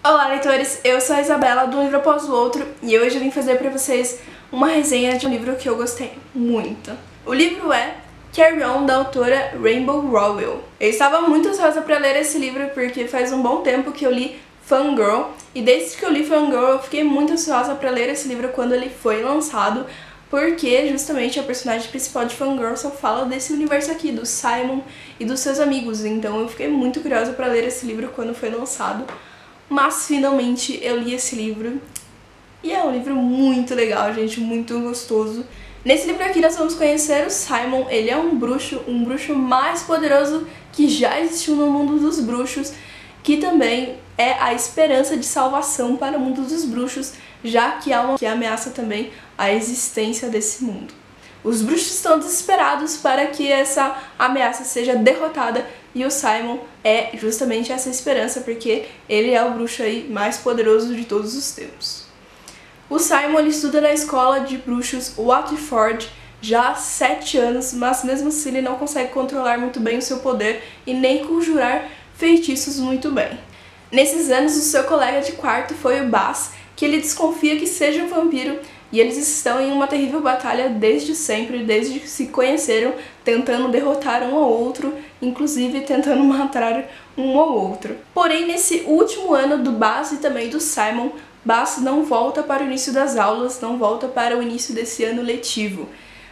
Olá, leitores! Eu sou a Isabela, do Livro Após o Outro, e hoje eu vim fazer pra vocês uma resenha de um livro que eu gostei muito. O livro é Carry On, da autora Rainbow Rowell. Eu estava muito ansiosa pra ler esse livro porque faz um bom tempo que eu li Fangirl, e desde que eu li Fangirl eu fiquei muito ansiosa pra ler esse livro quando ele foi lançado, porque justamente a personagem principal de Fangirl só fala desse universo aqui, do Simon e dos seus amigos, então eu fiquei muito curiosa pra ler esse livro quando foi lançado. Mas finalmente eu li esse livro e é um livro muito legal, gente, muito gostoso. Nesse livro aqui nós vamos conhecer o Simon. Ele é um bruxo mais poderoso que já existiu no mundo dos bruxos, que também é a esperança de salvação para o mundo dos bruxos, já que há uma que ameaça também a existência desse mundo. Os bruxos estão desesperados para que essa ameaça seja derrotada, e o Simon é justamente essa esperança, porque ele é o bruxo aí mais poderoso de todos os tempos. O Simon ele estuda na escola de bruxos Waterford já há 7 anos, mas mesmo assim ele não consegue controlar muito bem o seu poder e nem conjurar feitiços muito bem. Nesses anos, o seu colega de quarto foi o Bas, que ele desconfia que seja um vampiro, e eles estão em uma terrível batalha desde sempre, desde que se conheceram, tentando derrotar um ao outro, inclusive tentando matar um ao outro. Porém, nesse último ano do Bas e também do Simon, Bas não volta para o início das aulas, não volta para o início desse ano letivo.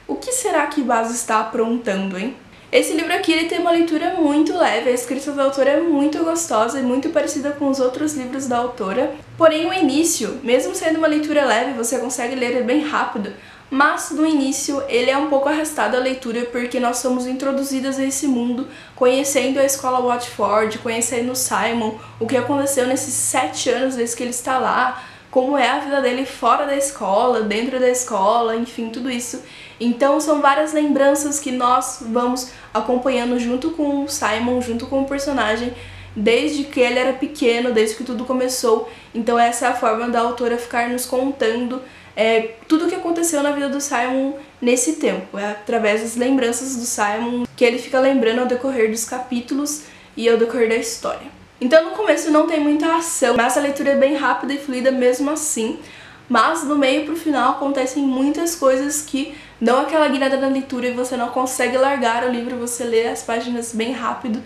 O que será que Bas está aprontando, hein? Esse livro aqui ele tem uma leitura muito leve, a escrita da autora é muito gostosa e muito parecida com os outros livros da autora. Porém, o início, mesmo sendo uma leitura leve, você consegue ler ele bem rápido, mas no início ele é um pouco arrastado a leitura porque nós somos introduzidas a esse mundo, conhecendo a escola Waterford, conhecendo o Simon, o que aconteceu nesses 7 anos desde que ele está lá, como é a vida dele fora da escola, dentro da escola, enfim, tudo isso. Então são várias lembranças que nós vamos acompanhando junto com o Simon, junto com o personagem, desde que ele era pequeno, desde que tudo começou. Então essa é a forma da autora ficar nos contando tudo o que aconteceu na vida do Simon nesse tempo. É através das lembranças do Simon que ele fica lembrando ao decorrer dos capítulos e ao decorrer da história. Então no começo não tem muita ação, mas a leitura é bem rápida e fluida mesmo assim. Mas do meio pro final acontecem muitas coisas que dão aquela guinada na leitura e você não consegue largar o livro, você lê as páginas bem rápido,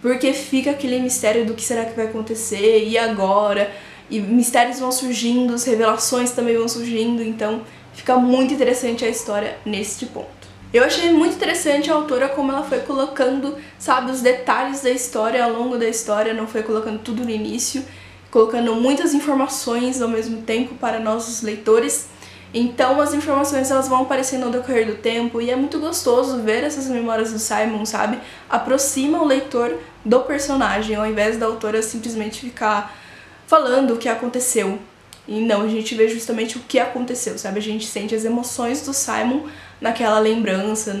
porque fica aquele mistério do que será que vai acontecer, e agora? E mistérios vão surgindo, as revelações também vão surgindo, então fica muito interessante a história neste ponto. Eu achei muito interessante a autora como ela foi colocando, sabe, os detalhes da história ao longo da história, não foi colocando tudo no início, colocando muitas informações ao mesmo tempo para nós os leitores. Então as informações elas vão aparecendo ao decorrer do tempo e é muito gostoso ver essas memórias do Simon, sabe? Aproxima o leitor do personagem, ao invés da autora simplesmente ficar falando o que aconteceu. E não, a gente vê justamente o que aconteceu, sabe? A gente sente as emoções do Simon naquela lembrança,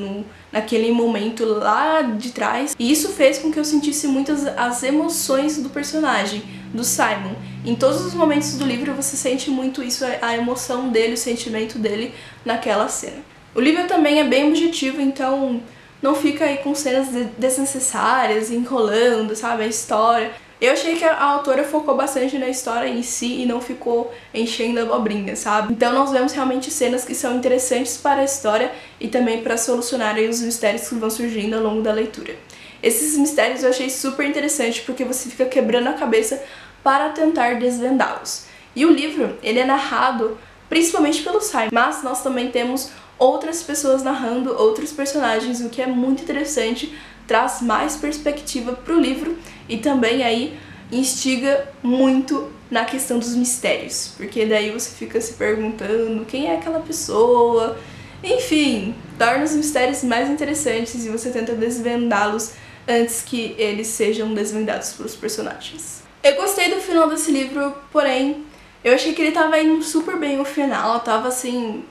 naquele momento lá de trás. E isso fez com que eu sentisse muitas as emoções do personagem, do Simon. Em todos os momentos do livro você sente muito isso, a emoção dele, o sentimento dele naquela cena. O livro também é bem objetivo, então não fica aí com cenas desnecessárias, enrolando, sabe, a história. Eu achei que a autora focou bastante na história em si e não ficou enchendo a abobrinha, sabe? Então nós vemos realmente cenas que são interessantes para a história e também para solucionar aí os mistérios que vão surgindo ao longo da leitura. Esses mistérios eu achei super interessante porque você fica quebrando a cabeça para tentar desvendá-los. E o livro, ele é narrado principalmente pelo Simon, mas nós também temos outras pessoas narrando, outros personagens, o que é muito interessante, traz mais perspectiva pro livro e também aí instiga muito na questão dos mistérios, porque daí você fica se perguntando quem é aquela pessoa, enfim, torna os mistérios mais interessantes e você tenta desvendá-los antes que eles sejam desvendados pelos personagens. Eu gostei do final desse livro, porém eu achei que ele tava indo super bem o final, tava assim,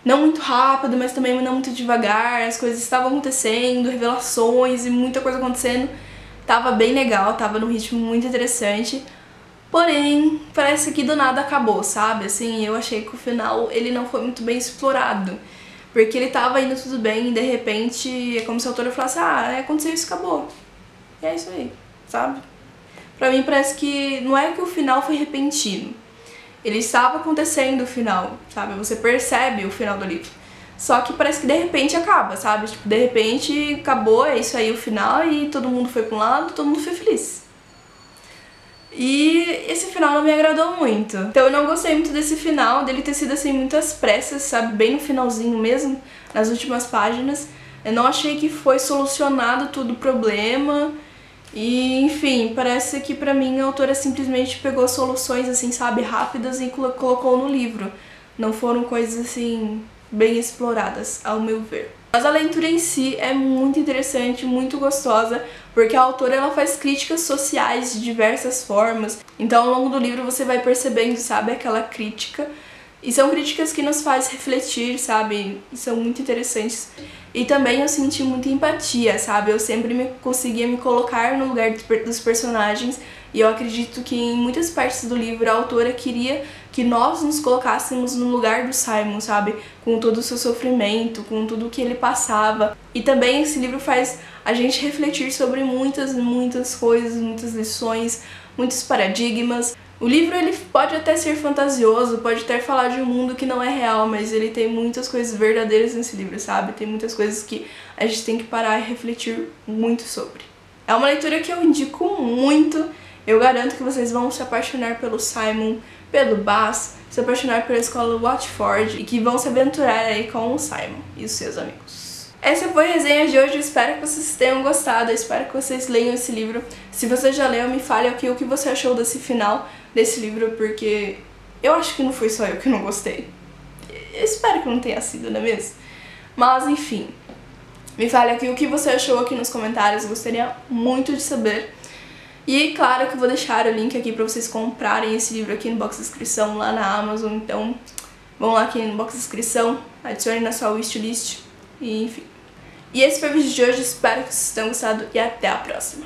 não muito rápido, mas também não muito devagar, as coisas estavam acontecendo, revelações e muita coisa acontecendo. Tava bem legal, tava num ritmo muito interessante. Porém, parece que do nada acabou, sabe? Assim, eu achei que o final ele não foi muito bem explorado. Porque ele tava indo tudo bem e de repente é como se a autora falasse, aconteceu isso, acabou. E é isso aí, sabe? Pra mim parece que não é que o final foi repentino. Ele estava acontecendo o final, sabe? Você percebe o final do livro. Só que parece que de repente acaba, sabe? Tipo, de repente acabou, é isso aí o final e todo mundo foi pra um lado, todo mundo foi feliz. E esse final não me agradou muito. Então eu não gostei muito desse final, dele ter sido assim muitas pressas, sabe? Bem no finalzinho mesmo, nas últimas páginas. Eu não achei que foi solucionado todo o problema. E, enfim, parece que pra mim a autora simplesmente pegou soluções assim, sabe, rápidas e colocou no livro. Não foram coisas assim bem exploradas, ao meu ver. Mas a leitura em si é muito interessante, muito gostosa, porque a autora ela faz críticas sociais de diversas formas. Então ao longo do livro você vai percebendo, sabe, aquela crítica. E são críticas que nos faz refletir, sabe, e são muito interessantes. E também eu senti muita empatia, sabe, eu sempre conseguia me colocar no lugar dos personagens. E eu acredito que em muitas partes do livro a autora queria que nós nos colocássemos no lugar do Simon, sabe? Com todo o seu sofrimento, com tudo o que ele passava. E também esse livro faz a gente refletir sobre muitas coisas, muitas lições, muitos paradigmas. O livro ele pode até ser fantasioso, pode até falar de um mundo que não é real, mas ele tem muitas coisas verdadeiras nesse livro, sabe? Tem muitas coisas que a gente tem que parar e refletir muito sobre. É uma leitura que eu indico muito. Eu garanto que vocês vão se apaixonar pelo Simon, pelo Baz, se apaixonar pela escola Watford e que vão se aventurar aí com o Simon e os seus amigos. Essa foi a resenha de hoje, eu espero que vocês tenham gostado, eu espero que vocês leiam esse livro. Se você já leu, me fale aqui o que você achou desse final desse livro, porque eu acho que não foi só eu que não gostei. Eu espero que não tenha sido, não é mesmo? Mas enfim, me fale aqui o que você achou aqui nos comentários, eu gostaria muito de saber. E claro que eu vou deixar o link aqui pra vocês comprarem esse livro aqui no box de descrição lá na Amazon, então vão lá aqui no box de descrição, adicione na sua wishlist e enfim. E esse foi o vídeo de hoje, espero que vocês tenham gostado e até a próxima.